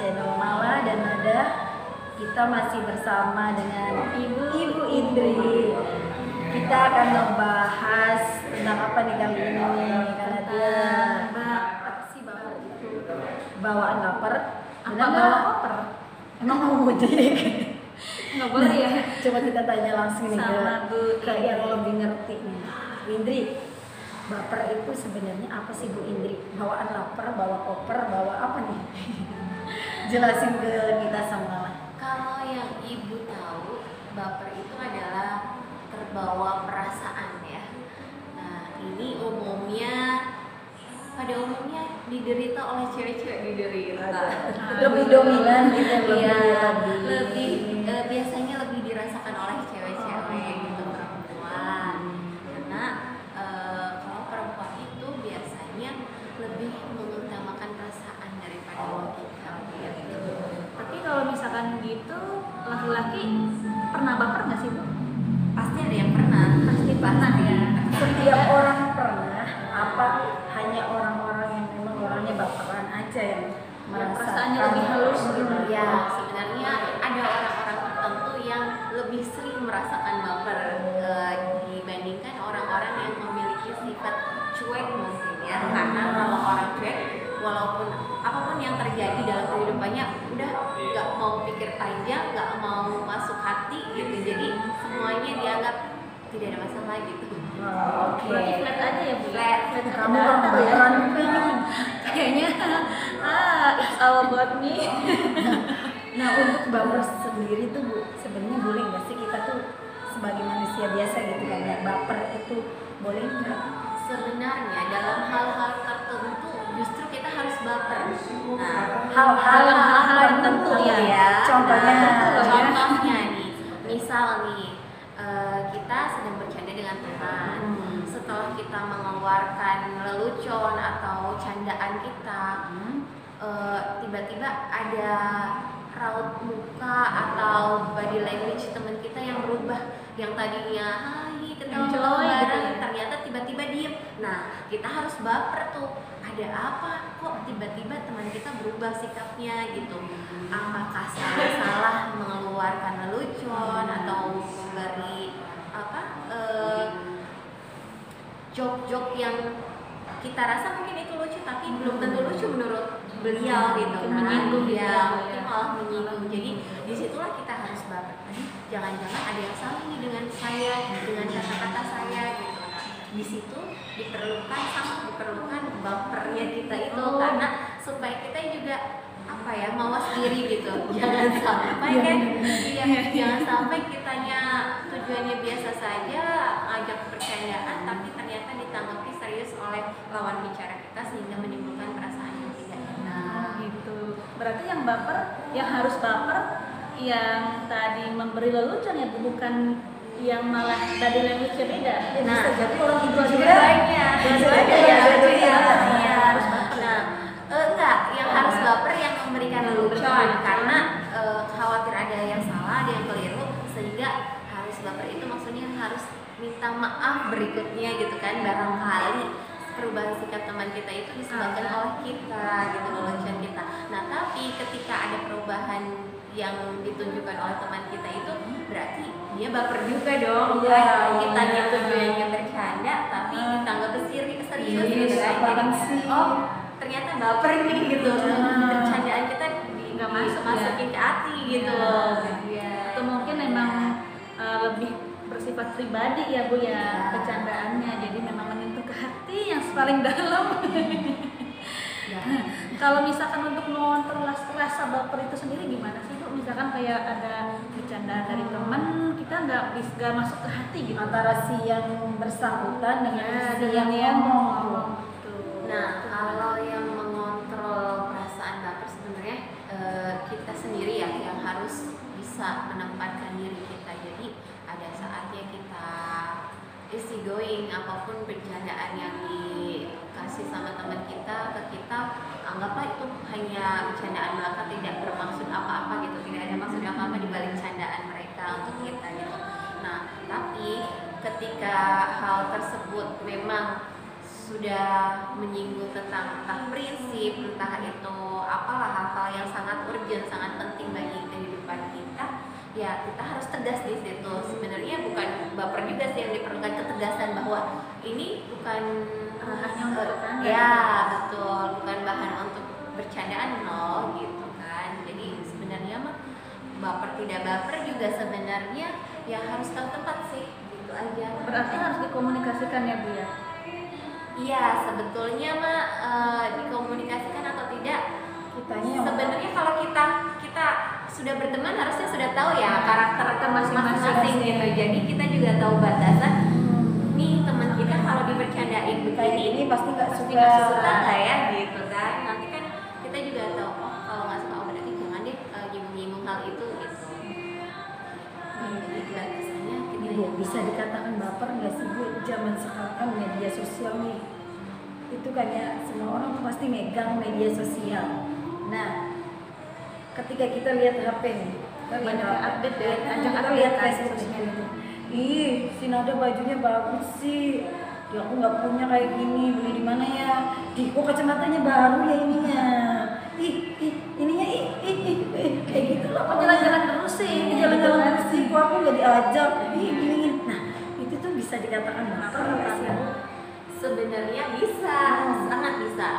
channel Mala dan Nada. Kita masih bersama dengan Ibu Indri. Kita akan membahas tentang apa nih kali ini? Karena dia apa sih baper itu? Bawaan lapar. Apa bawa koper? Emang mau mudik? Nggak boleh ya? Coba kita tanya langsung nih Sama Bu ke yang lebih ngerti nih. Bu Indri, baper itu sebenarnya apa sih Bu Indri? Bawaan lapar, bawa koper, bawa apa nih? Jelasin ke kita sama. Kalau yang ibu tahu, baper itu adalah terbawa perasaan ya. Nah, ini pada umumnya diderita oleh cewek-cewek Lebih dominan gitu ya, biasanya lebih dirasakan oleh cewek-cewek gitu, perempuan. Karena kalau perempuan itu biasanya lebih mengutamakan perasaan daripada logika gitu. Tapi kalau misalkan gitu, laki-laki pernah baper nggak sih Bu? Pasti ada yang pernah. Pasti pernah ya. Setiap orang pernah, apa hanya orang-orang yang memang orangnya baperan aja yang perasaannya lebih halus gitu. Ya, sebenarnya ada orang-orang tertentu yang lebih sering merasakan baper dibandingkan orang-orang yang memiliki sifat cuek mungkin ya. Karena kalau orang cuek, walaupun apapun yang terjadi dalam kehidupannya udah nggak mau pikir panjang, nggak mau masuk hati gitu. Jadi semuanya dianggap tidak ada masalah gitu. Oke. Berarti flat aja ya Bu? Flat. Kamu orang baperan Kayaknya it's all about me. Nah, untuk baper sendiri tuh Bu, sebenarnya boleh nggak sih kita tuh sebagai manusia biasa gitu kan ya, baper itu boleh nggak? Sebenarnya dalam hal-hal tertentu justru kita harus baper. Nah, Hal-hal tertentu ya. Contohnya, contohnya nih, misal nih kita sedang bercanda dengan teman. Setelah kita mengeluarkan lelucon atau candaan kita, tiba-tiba ada raut muka atau body language teman kita yang berubah, yang tadinya hai ketawa bareng gitu, ternyata tiba-tiba diem. Nah, kita harus baper tuh, ada apa kok tiba-tiba teman kita berubah sikapnya gitu. Apakah salah mengeluarkan lelucon atau memberi jok-jok yang kita rasa mungkin itu lucu tapi belum tentu lucu menurut beliau gitu. Menyinggung Ya, gitu mungkin ya. malah menyinggung. Jadi disitulah kita harus baper. Jangan-jangan ada yang salah nih dengan saya, dengan kata-kata saya gitu. Nah, di situ diperlukan bapernya kita itu karena supaya kita juga mawas diri gitu. Jangan sampai kan jangan sampai kitanya tujuannya biasa saja, ngajak bercandaan tapi ternyata ditanggapi serius oleh lawan bicara kita sehingga menimbulkan perasaan yang tidak enak. Gitu. Berarti yang baper, yang harus baper, yang tadi memberi lelucon ya Bu, bukan yang malah tadi language beda. Nah, bisa jadi orang itu juga dua-duanya dua-duanya. harus baper. Nah, enggak, yang harus baper yang memberikan lelucon karena khawatir ada yang salah, ada yang keliru, sehingga harus baper itu maksudnya harus minta maaf berikutnya gitu kan. Barangkali perubahan sikap teman kita itu disebabkan oleh kita gitu, lelucon kita. Nah, tapi ketika ada perubahan yang ditunjukkan oleh teman kita itu berarti dia baper juga dong. Kitanya tujuannya bercanda tapi ditanggapi serius gitu kan. Oh, ternyata baper nih gitu. Bercandaan kita Nggak masuk masukin ke hati gitu. Atau mungkin memang lebih bersifat pribadi ya Bu ya, bercandaannya, jadi memang menyentuh ke hati yang paling dalam. Nah, kalau misalkan untuk mengontrol rasa baper itu sendiri gimana sih Bu? Misalkan kayak ada bercandaan dari teman, kita nggak masuk ke hati gitu. antara si yang bersangkutan dengan si yang yang ngomong. Nah, kalau yang mengontrol perasaan baper sebenarnya kita sendiri ya yang harus bisa menempatkan diri kita. Jadi ada saatnya kita easy going, apapun bercandaan yang dikasih sama teman kita ke kita, anggaplah itu hanya bercandaan belaka, tidak bermaksud apa-apa gitu, tidak ada maksud apa-apa di balik candaan mereka untuk kita gitu. Nah, tapi ketika hal tersebut memang sudah menyinggung tentang entah prinsip, entah itu apalah hal-hal yang sangat urgent, sangat penting bagi kehidupan kita, ya kita harus tegas di situ. Sebenarnya bukan baper juga sih, yang diperlukan ketegasan bahwa ini bukan hanya untuk bercanda. ya betul, bukan bahan untuk bercandaan loh gitu kan. Jadi sebenarnya mah baper tidak baper juga sebenarnya ya harus tahu tempat sih, gitu aja. Berarti harus dikomunikasikan ya Bu ya. Iya, sebetulnya mah dikomunikasikan atau tidak, Kitanya yang sebenarnya kalau kita sudah berteman harusnya sudah tahu ya karakter masing-masing gitu. Jadi kita juga tahu batasan. Nih teman kita kalau dibercandain kayak begini ini pasti nggak pasti suka. nggak suka nggak ya gitu kan. Nanti kan kita juga tahu, oh kalau nggak suka, oh berarti jangan deh nyinggung hal itu gitu. Jadi batasannya kita Ibu bisa dikatakan baper nggak sih Bu? Zaman sekarang kan media sosial nih, itu kan ya semua orang tuh pasti megang media sosial. Nah, ketika kita lihat HP nih, kita lihat Banyak HP, update ya, kita ajak update lihat kan Facebook sosmed gitu. Ih, si Nada bajunya bagus sih. Ya aku nggak punya kayak gini, beli di mana ya? Di kok kacamatanya baru ya ininya. Ininya kayak gitu lah. Oh, jalan-jalan terus sih. Ini jalan-jalan terus sih, kok aku nggak diajak. Gini. Nah, itu tuh bisa dikatakan baper nggak sih? sebenarnya bisa, sangat bisa.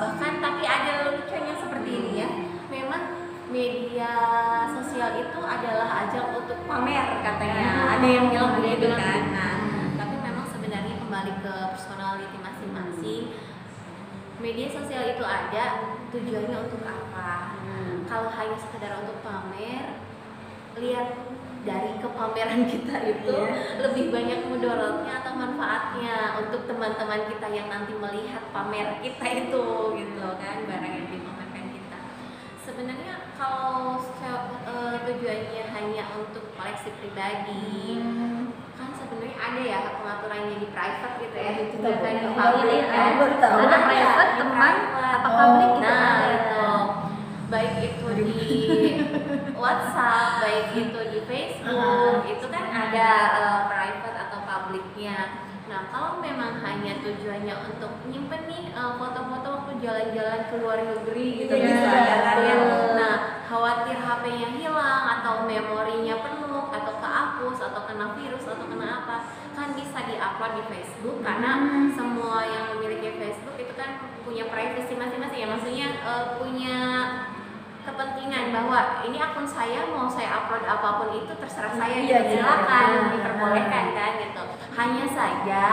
Bahkan tapi ada lucunya seperti ini ya. Memang media sosial itu adalah ajang untuk pamer katanya. Ada yang bilang begitu kan. Nah, tapi memang sebenarnya kembali ke personality masing-masing. Media sosial itu ada tujuannya untuk apa? Kalau hanya sekedar untuk pamer, lihat dari kepameran kita itu lebih banyak mudaratnya atau manfaatnya untuk teman-teman kita yang nanti melihat pamer kita itu gitu kan, barang yang dipamerkan kita. Sebenarnya kalau tujuannya hanya untuk koleksi pribadi, kan sebenarnya ada ya pengaturannya di private gitu ya, Itu bukan tahu. di public kan. Aku baru tahu. Ada private, teman, apa public gitu Nah ada. itu baik itu di WhatsApp, baik itu di Facebook, itu kan ada private atau publiknya. Nah kalau memang hanya tujuannya untuk nyimpen nih foto-foto waktu jalan-jalan ke luar negeri gitu Iya, misalnya kan ya. betul. Nah khawatir HP-nya hilang atau memorinya penuh atau kehapus atau kena virus atau kena apa, kan bisa diupload di Facebook karena semua yang memiliki Facebook itu kan punya privacy masing-masing ya, maksudnya punya kepentingan bahwa ini akun saya, mau saya upload apapun itu terserah saya, Iya, gitu. Silakan iya. diperbolehkan kan gitu. Hanya saja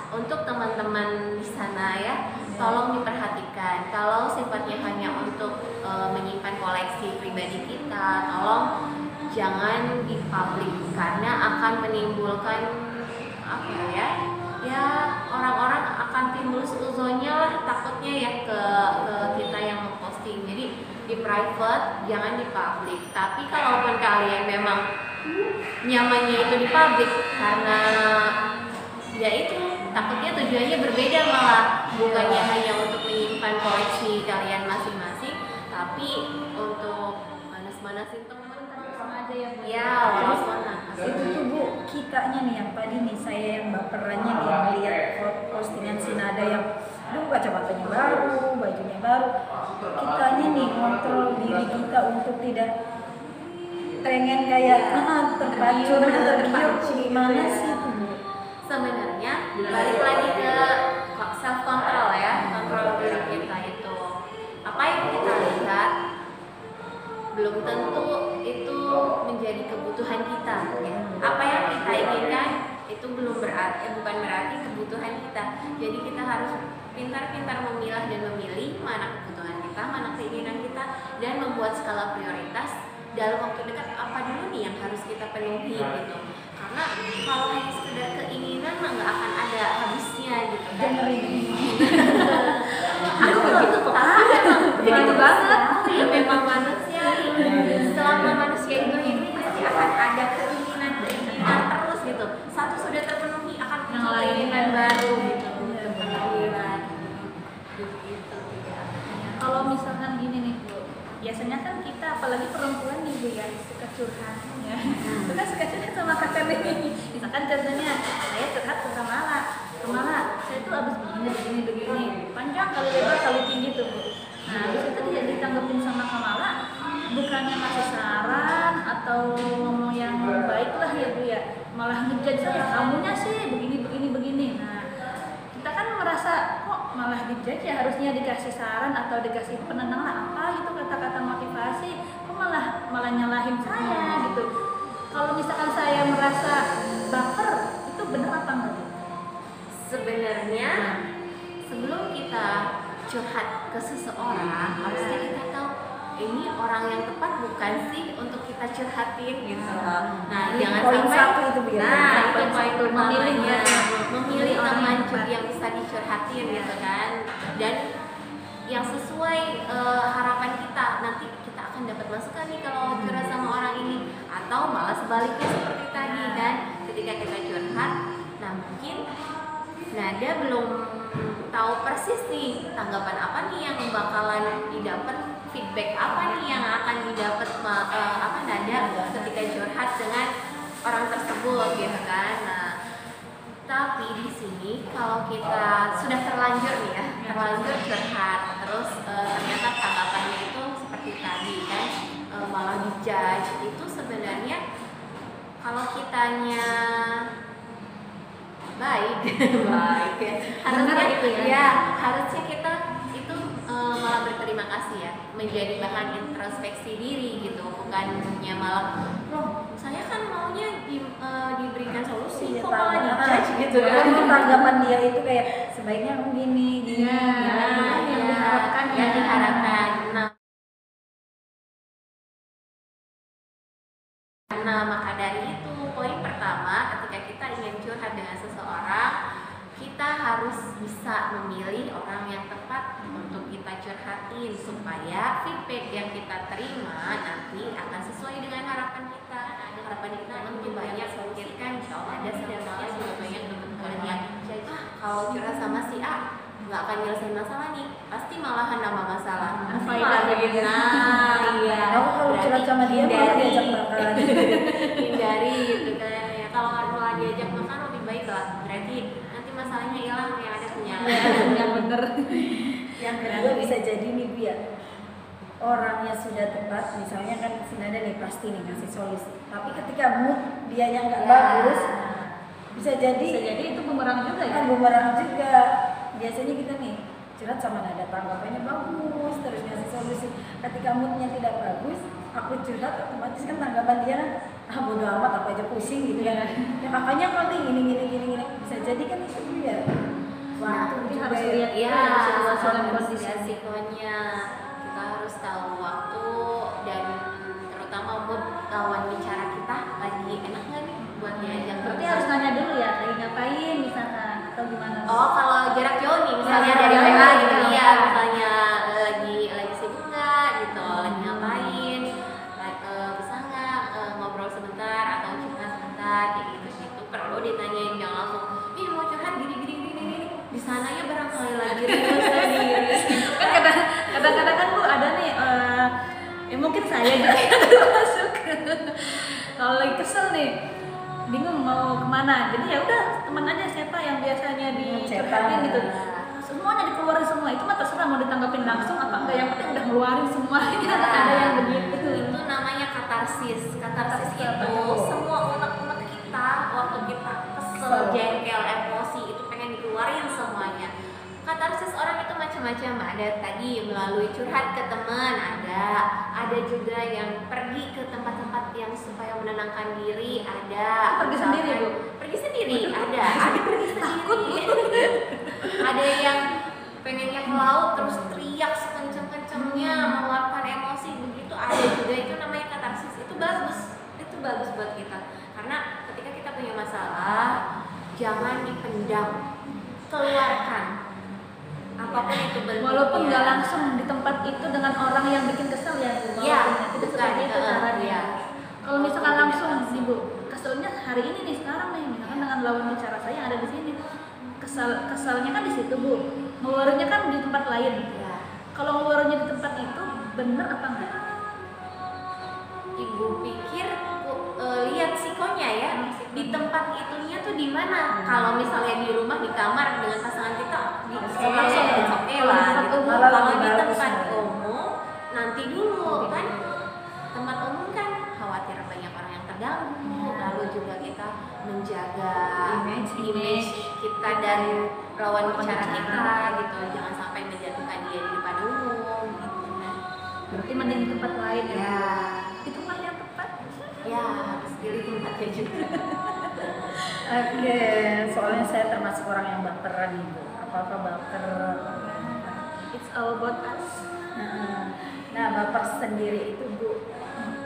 untuk teman-teman di sana ya, tolong diperhatikan kalau sifatnya hanya untuk menyimpan koleksi pribadi kita, tolong jangan dipublik karena akan menimbulkan apa ya orang-orang akan timbul seuzonnya lah takutnya ya ke kita yang memposting. Jadi di private, jangan di public. Tapi kalaupun kalian memang nyamannya itu di public karena ya itu takutnya tujuannya berbeda, malah bukannya hanya untuk menyimpan koleksi kalian masing-masing, tapi untuk manas-manasin teman Sama aja ya Bu. ya walaupun Itu tuh Bu, kitanya nih yang tadi nih, saya yang baperannya nih melihat postingan si Nada yang kacamatanya baru, bajunya baru. Kitanya nih kontrol diri kita untuk tidak pengen kayak terpacu, tergiur. Gimana sih tuh Bu? sebenarnya balik lagi ke self control ya, kontrol diri kita itu apa yang kita lihat belum tentu itu menjadi kebutuhan kita ya. Apa yang kita inginkan itu belum berarti bukan berarti kebutuhan kita. Jadi kita harus pintar-pintar memilah dan memilih mana kebutuhan kita, mana keinginan kita, dan membuat skala prioritas dalam waktu dekat apa dulu nih yang harus kita penuhi gitu. Karena kalau hanya sekedar keinginan mah nggak akan ada habisnya gitu kan. Aku begitu kok. Begitu banget. Ya memang manusia, selama manusia itu hidup pasti akan ada keinginan terus gitu. Satu sudah terpenuhi akan Yang muncul lain keinginan ya. baru gitu. Keinginan gitu ya. Kalau misalkan gini nih Bu, biasanya kan kita apalagi perempuan nih Bu ya suka curhat ya. Itu kan suka curhat sama kakak nih. Misalkan contohnya saya curhat ke Kamala, saya tuh abis begini, panjang kali lebar kali tinggi tuh Bu. Nah habis itu dia ditanggepin sama Kamala, bukannya ngasih saran atau ngomong yang baik lah ya Bu ya, malah ngejudge saya, kamunya sih begini. Nah kita kan merasa kok malah dijudge ya, harusnya dikasih saran atau dikasih penenang lah apa gitu, kata-kata motivasi, kok malah nyalahin saya gitu. Kalau misalkan saya merasa baper, itu benar apa enggak Bu? Sebenarnya sebelum kita curhat ke seseorang, harusnya kita tahu ini orang yang tepat bukan sih untuk kita curhatin gitu. Nah, Ini jangan poin sampai satu itu, Bu, ya. Nah, itu poin Memilih pertamanya, ya. memilih Orang teman yang curhat tepat. yang bisa dicurhatin gitu kan. Dan yang sesuai harapan kita, nanti kita akan dapat masukan nih kalau curhat sama orang ini, atau malah sebaliknya seperti tadi kan, ketika kita curhat, nah mungkin dia belum tahu persis nih tanggapan apa nih yang bakalan didapat, feedback apa nih yang akan didapat Nada ketika curhat dengan orang tersebut gitu kan. Nah, tapi di sini kalau kita sudah terlanjur nih ya, terlanjur curhat, terus ternyata tanggapannya itu seperti tadi kan, malah dijudge, itu sebenarnya kalau kitanya baik ya, harusnya gitu ya. ya harusnya kita itu malah berterima kasih ya, menjadi bahan introspeksi diri gitu, bukannya malah loh saya kan maunya diberikan solusi kok malah dijudge gitu kan. Tanggapan dia itu kayak sebaiknya kamu gini Ya, yang diharapkan ya. yang diharapkan. Nah, maka dari itu poin pertama, ketika kita ingin curhat dengan seseorang, kita harus bisa memilih orang yang tepat untuk kita curhatin, supaya feedback yang kita terima nanti akan sesuai dengan harapan kita. Harapan kita lebih banyak memikirkan, ada sedangnya juga banyak teman-teman yang kalau curhat sama si A nggak akan nyelesain masalah nih, pasti malahan nambah masalah, pasti malah begitu. Nah, iya. Aku kalau curhat sama dia malah diajak makan. Hindari gitu kan ya, kalau malah diajak makan lebih baik lah, berarti nanti masalahnya hilang, yang ada punya. Yang bener. Yang kedua bisa jadi nih Bu ya, orangnya sudah tepat, misalnya kan si Nada nih pasti nih ngasih solusi, tapi ketika mood dia yang nggak bagus, bisa jadi itu bumerang juga ya. kan bumerang juga. Biasanya kita nih curhat sama Nada, tanggapannya bagus, terus ngasih solusi, ketika moodnya tidak bagus, aku curhat otomatis kan tanggapan dia kan bodo amat, apa aja pusing gitu kan. Ya kakaknya kalau gini, bisa jadi kan itu dia. Waktu Tapi juga harus ya. lihat Iya, situasi dan harus kondisi. lihat resikonya. Kita harus tahu waktu dan terutama mood lawan bicara kita lagi enak nggak nih buat diajak. Berarti harus nanya dulu ya, lagi ngapain misalkan atau gimana? Oh, kalau jarak jauh nih, misalnya Ya, dari jarak WA jauh. gitu, iya, misalnya lagi sibuk nggak gitu, lagi ngapain, bisa nggak ngobrol sebentar atau curhat sebentar, kayak gitu, perlu ditanyain, jangan langsung, mau curhat gini, di sananya barangkali lagi ribut sendiri. Kan kadang-kadang kan Bu ada nih, mungkin saya juga yang termasuk. Kalau lagi kesel nih, bingung mau kemana, jadi ya udah teman aja siapa yang biasanya dicurhatin gitu, semuanya dikeluarin semua, itu mah terserah mau ditanggapin langsung apa enggak, yang penting udah ngeluarin semuanya. Ada yang begitu. Itu namanya katarsis itu semua unek-unek kita waktu kita kesel, jengkel, emosi itu pengen dikeluarin semuanya. Katarsis orang itu macam-macam, ada tadi melalui curhat ke teman, ada juga yang pergi ke tempat-tempat yang supaya menenangkan diri, ada Pergi sendiri, Bu? pergi sendiri, ada pergi sendiri. Ada yang pengennya ke laut terus teriak sekencang-kencangnya mengeluarkan emosi, begitu ada juga. Itu namanya katarsis, itu bagus buat kita, karena ketika kita punya masalah jangan dipendam, keluarkan apapun itu bentuknya. Walaupun nggak langsung di tempat itu dengan orang yang bikin kesel ya Bu. Iya, Walaupun tidak bukan, seperti itu caranya. iya. Kalau misalkan langsung nih Bu, keselnya hari ini nih sekarang nih, misalkan dengan lawan bicara saya yang ada di sini, keselnya kan di situ Bu, ngeluarinnya kan di tempat lain. Ya. Kalau ngeluarinnya di tempat itu bener apa enggak? Ibu pikir lihat sikonya ya, di tempat itunya tuh di mana. Kalau misalnya di rumah, di kamar dengan pasangan kita, oke lah gitu. Malah Kalau lebih di bagus, tempat Bu. teman umum kan khawatir banyak orang yang terganggu, lalu juga kita menjaga image kita dan lawan bicara kita gitu, jangan sampai menjatuhkan dia di depan umum gitu. Berarti mending di tempat lain ya. Ya, Itu mah yang tepat. ya harus pilih tempatnya juga. Oke, soalnya saya termasuk orang yang baperan ibu. Apa-apa baper. It's all about us. Nah, baper sendiri itu bu,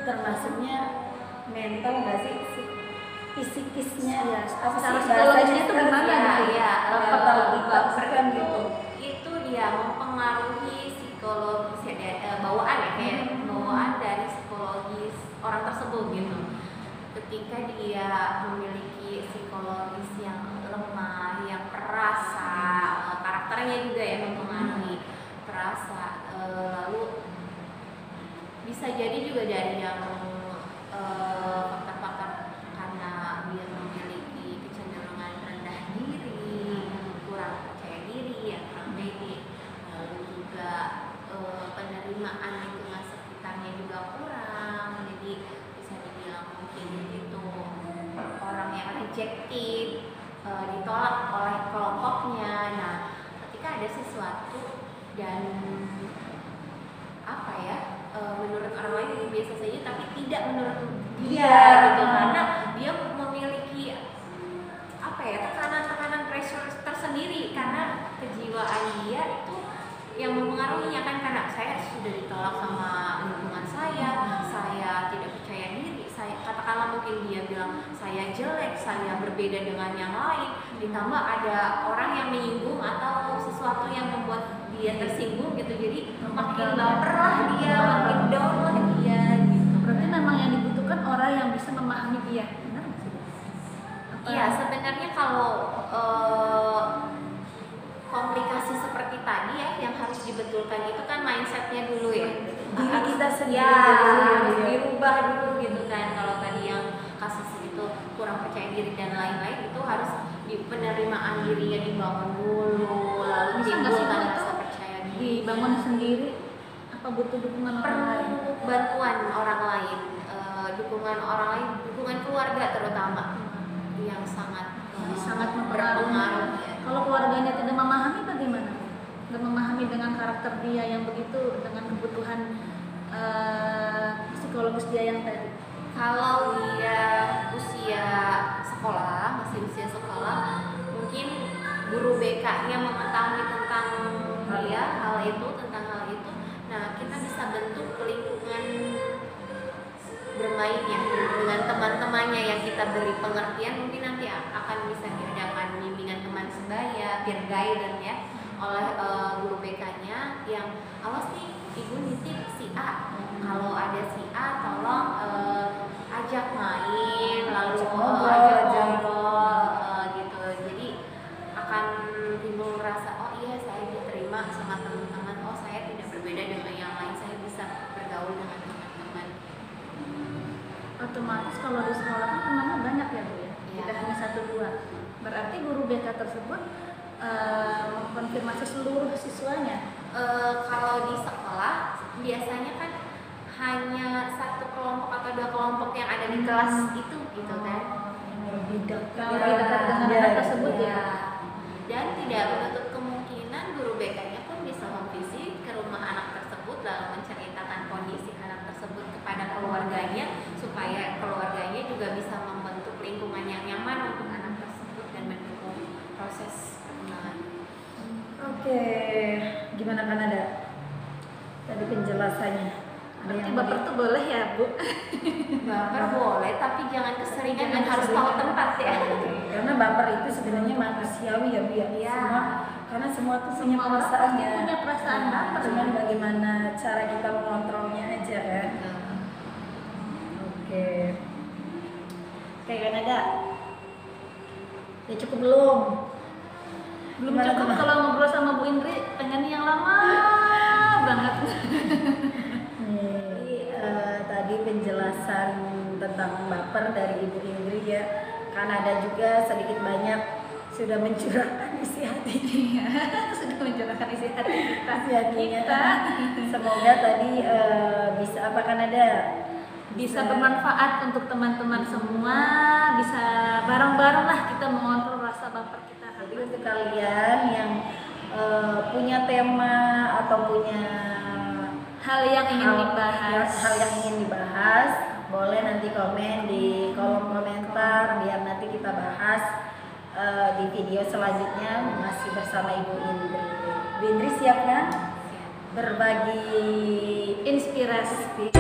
termasuknya mental nggak sih? Fisikisnya ya, apa sih Secara bahasa psikologisnya itu kita? gimana? Ya, Baper baper kan gitu. itu dia mempengaruhi psikologis ya, bawaan ya, kayak bawaan dari psikologis orang tersebut gitu. Ketika dia memiliki psikologis yang lemah, yang perasa, karakternya juga ya mempengaruhi perasa, lalu bisa jadi juga dari yang faktor-faktor karena dia memiliki kecenderungan rendah diri, kurang percaya diri, yang kurang pede, lalu juga penerimaan lingkungan sekitarnya juga kurang, jadi bisa dibilang mungkin itu orang yang rejected, ditolak oleh kelompoknya. Nah, ketika ada sesuatu dan apa ya, menurut orang lain itu biasa saja tapi tidak menurut dia gitu, karena dia memiliki apa ya, tekanan pressure tersendiri karena kejiwaan dia itu yang mempengaruhinya kan, karena saya sudah ditolak sama lingkungan saya tidak percaya diri, saya katakanlah mungkin dia bilang saya jelek, saya berbeda dengan yang lain, ditambah ada orang yang menyinggung atau sesuatu yang membuat dia tersinggung gitu, jadi makin baper lah dia, makin down lah dia gitu. Berarti memang yang dibutuhkan orang yang bisa memahami dia, benar nggak sih? Iya, sebenarnya kalau komplikasi seperti tadi ya, yang harus dibetulkan itu kan mindsetnya dulu ya. Diri kita sendiri Ya, dulu, harus ya. dirubah dulu gitu kan. Kalau tadi yang kasus itu kurang percaya diri dan lain-lain, itu harus di penerimaan dirinya dibangun dulu, lalu Bisa nggak sih timbulkan itu rasa percaya diri. dibangun sendiri? Apa butuh dukungan orang lain? Perlu bantuan orang lain, dukungan orang lain, dukungan keluarga terutama yang sangat Sangat mempengaruhi. ya. Kalau keluarganya tidak memahami bagaimana? Tidak memahami dengan karakter dia yang begitu, dengan kebutuhan psikologis dia yang tadi. Kalau dia usia sekolah, masih usia sekolah, mungkin guru BK-nya mengetahui tentang dia tentang hal itu. Nah, kita bisa bentuk lingkungan bermainnya dengan teman-temannya yang kita beri pengertian, mungkin nanti akan bisa diadakan bimbingan teman sebaya, peer guidance ya, oleh guru BK-nya yang awas nih, ibu nitip si A, kalau ada si A tolong ajak main, lalu ajak ngobrol gitu, jadi akan timbul rasa oh iya saya diterima sama teman-teman, oh saya tidak berbeda dengan yang lain, saya bisa bergaul dengan teman-teman. Otomatis kalau di sekolah kan temannya banyak ya Bu ya, Iya. tidak hanya 1-2. Berarti guru BK tersebut mengkonfirmasi seluruh siswanya. Kalau di sekolah biasanya kan hanya satu kelompok atau 2 kelompok yang ada di kelas itu gitu kan. Lebih dekat. Lebih dekat dengan Ya, anak tersebut ya. Dan tidak menutup kemungkinan guru BK-nya pun bisa memvisit ke rumah anak tersebut lalu menceritakan kondisi anak tersebut kepada keluarganya supaya keluarganya juga bisa membentuk lingkungan yang nyaman untuk anak tersebut dan mendukung proses perkembangan. Oke, gimana Kanada? Tadi penjelasannya. Ada Berarti yang baper tuh boleh ya Bu? Baper boleh, tapi jangan keseringan dan harus tahu tempat ya. Karena baper itu sebenarnya manusiawi ya Bu ya. Iya. Karena semua tuh punya Semua orang perasaannya. pasti punya perasaan baper. Cuman bagaimana cara kita mengontrolnya aja kan. Oke. Oke Kanada. Ya cukup belum? Belum Gimana, cukup gimana? kalau ngobrol sama Bu Indri, pengen yang lama banget. Nih, tadi penjelasan tentang baper dari Ibu Indri ya. Kanada juga sedikit banyak sudah mencurahkan isi hatinya. Sudah mencurahkan isi hati kita. Semoga tadi bisa apa Kanada bisa bermanfaat untuk teman-teman semua, bisa bareng-bareng lah kita mengontrol rasa baper kita. Jadi untuk kalian yang punya tema atau punya hal yang ingin dibahas, boleh nanti komen di kolom komentar biar nanti kita bahas di video selanjutnya masih bersama Ibu Indri. Ibu Indri siap kan? Berbagi inspirasi.